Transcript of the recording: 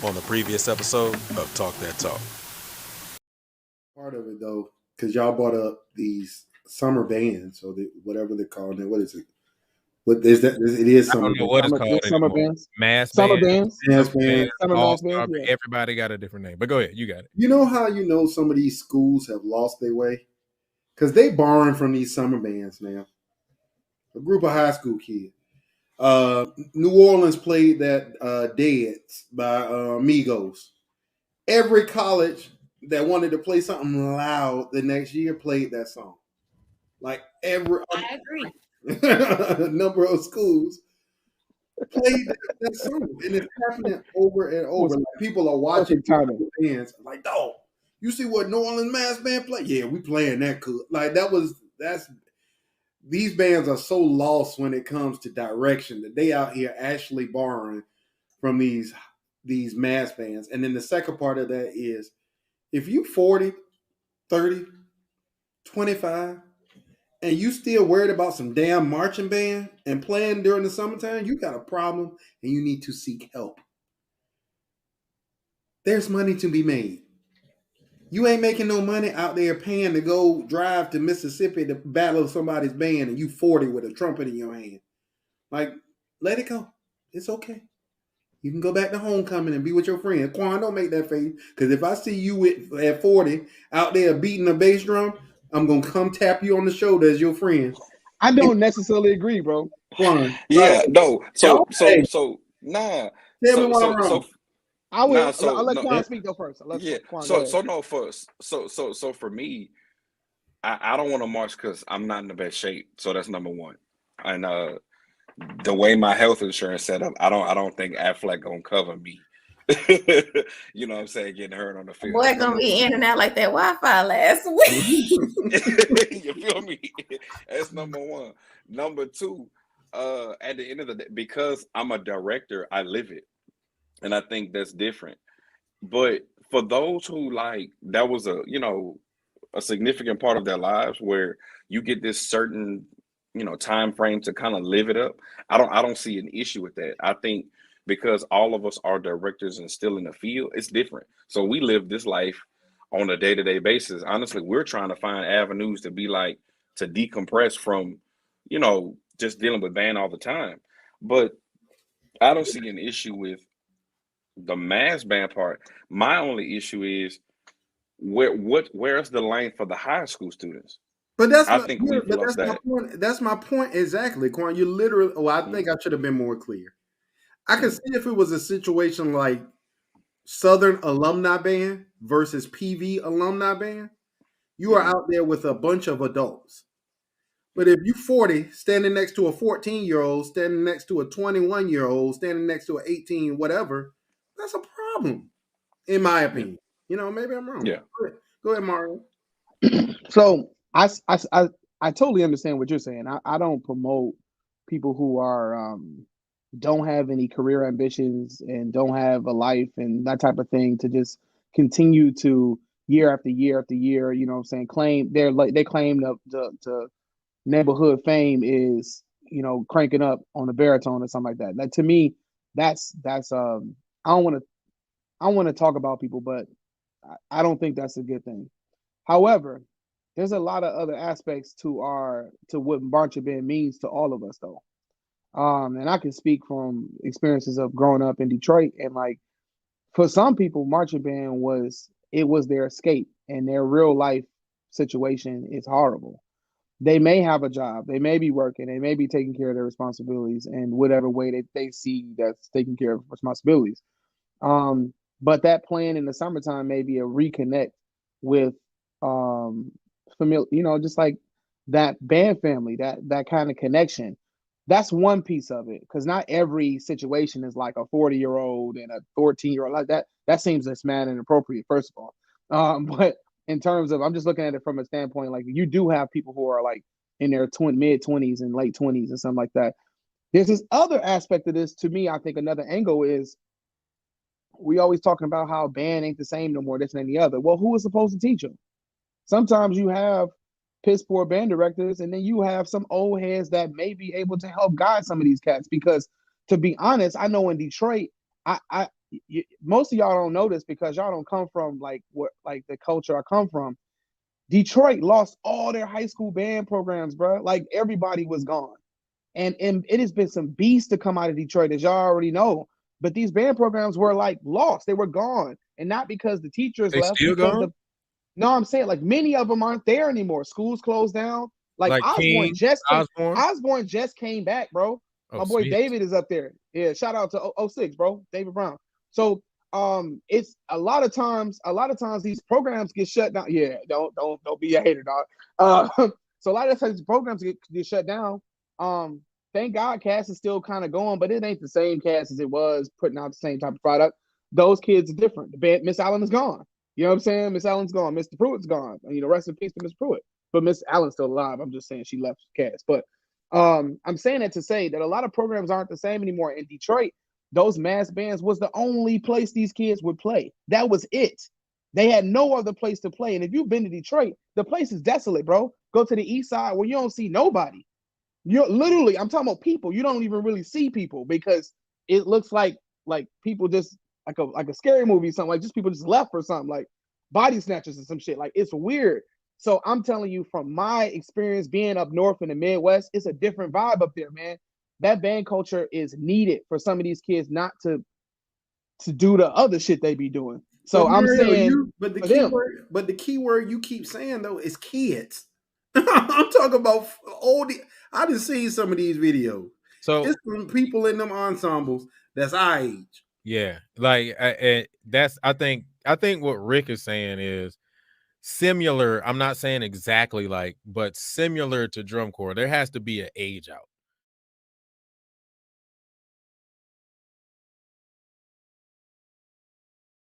on the previous episode of Talk That Talk. Part of it though, because y'all brought up these summer bands or whatever they're called. What is it? What is that? It is I summer don't know band. what it's called Summer anymore. bands. Mass Summer bands, bands. Mass band. Summer mass all-star, bands. Yeah. everybody got a different name. But go ahead, you got it. You know how you know some of these schools have lost their way? Because they borrowing from these summer bands now. A group of high school kids. New Orleans played that Deads by Migos. Every college that wanted to play something loud the next year played that song. Like every I agree. number of schools played that song, and it's happening over and over. Like people are watching bands like, "Dog, you see what New Orleans Mass Band play? Yeah, we playing that cool." Like that's these bands are so lost when it comes to direction that they out here actually borrowing from these mass bands. And then the second part of that is if you 40, 30, 25, and you still worried about some damn marching band and playing during the summertime, you got a problem and you need to seek help. There's money to be made. You ain't making no money out there paying to go drive to Mississippi to battle somebody's band and you 40 with a trumpet in your hand. Like, let it go. It's okay. You can go back to homecoming and be with your friends. Quan, don't make that face. Because if I see you at 40 out there beating a bass drum, I'm going to come tap you on the shoulder as your friend. I don't necessarily agree, bro. Quan. Yeah, no. So, hey, nah. Tell me what I'm wrong. I will. Nah, I'll let Quan speak though first. Yeah. Quan, So for me, I don't want to march because I'm not in the best shape. So that's number one. And the way my health insurance set up, I don't think Aflac gonna cover me. You know what I'm saying? Getting hurt on the field. Boy, gonna be in and out like that Wi-Fi last week. You feel me? That's number one. Number two, at the end of the day, because I'm a director, I live it. And I think that's different. But for those who like that was a significant part of their lives where you get this certain time frame to kind of live it up. I don't see an issue with that. I think because all of us are directors and still in the field, it's different. So we live this life on a day-to-day basis. Honestly, we're trying to find avenues to be like to decompress from, just dealing with band all the time. But I don't see an issue with the mass band part. My only issue is where's the lane for the high school students? But that's my point. That's my point exactly, Quan. You literally. Oh, I think I should have been more clear. I can see if it was a situation like Southern Alumni Band versus PV Alumni Band. You are out there with a bunch of adults. But if you 40, standing next to a 14-year-old, standing next to a 21-year-old, standing next to an 18, whatever, that's a problem, in my opinion. Maybe I'm wrong. Yeah. Go ahead, Mario. So I totally understand what you're saying. I don't promote people who are don't have any career ambitions and don't have a life and that type of thing to just continue to year after year after year, claim they claim the neighborhood fame is, cranking up on a baritone or something like that. Like, to me, that's I don't want to talk about people, but I don't think that's a good thing. However, there's a lot of other aspects to what marching band means to all of us, though. And I can speak from experiences of growing up in Detroit, and like for some people, marching band was their escape, and their real life situation is horrible. They may have a job, they may be working, they may be taking care of their responsibilities in whatever way they see that's taking care of responsibilities. But that plan in the summertime may be a reconnect with familiar, just like that band family, that kind of connection. That's one piece of it, because not every situation is like a 40-year-old and a 14-year-old like that. That seems just mad and inappropriate, first of all. But in terms of, I'm just looking at it from a standpoint, like you do have people who are like in their mid-20s and late 20s and something like that. There's this other aspect of this. To me, I think another angle is we always talking about how band ain't the same no more, this and the other. Well, who is supposed to teach them? Sometimes you have piss poor band directors, and then you have some old heads that may be able to help guide some of these cats. Because to be honest, I know in Detroit, most of y'all don't know this because y'all don't come from like the culture I come from. Detroit lost all their high school band programs, bro. Like everybody was gone. And it has been some beasts to come out of Detroit, as y'all already know. But these band programs were like lost; they were gone, and not because the teachers They left. still Because gone? no, I'm saying like many of them aren't there anymore. Schools closed down. Like King, Osborne just came back, bro. Oh, My boy sweet. David is up there. Yeah, shout out to 06, bro, David Brown. So it's a lot of times these programs get shut down. Yeah, don't be a hater, dog. So a lot of times programs get shut down. Thank God Cass is still kind of going, but it ain't the same Cass as it was putting out the same type of product. Those kids are different. The band, Miss Allen is gone. You know what I'm saying? Miss Allen's gone. Mr. Pruitt's gone. You know, rest in peace to Miss Pruitt. But Miss Allen's still alive. I'm just saying she left Cass. But I'm saying that to say that a lot of programs aren't the same anymore. In Detroit, those mass bands was the only place these kids would play. That was it. They had no other place to play. And if you've been to Detroit, the place is desolate, bro. Go to the east side where you don't see nobody. You're literally, I'm talking about people. You don't even really see people because it looks like people just like a scary movie, something like just people just left or something, like body snatchers or some shit. Like it's weird. So I'm telling you from my experience being up north in the Midwest, it's a different vibe up there, man. That band culture is needed for some of these kids not to do the other shit they be doing. So but I'm Mario, saying the key word you keep saying though is kids. I'm talking about old. I done seen some of these videos. So it's from people in them ensembles that's our age. Yeah, like that's I think what Rick is saying is similar. I'm not saying exactly like, but similar to drum corps. There has to be an age out.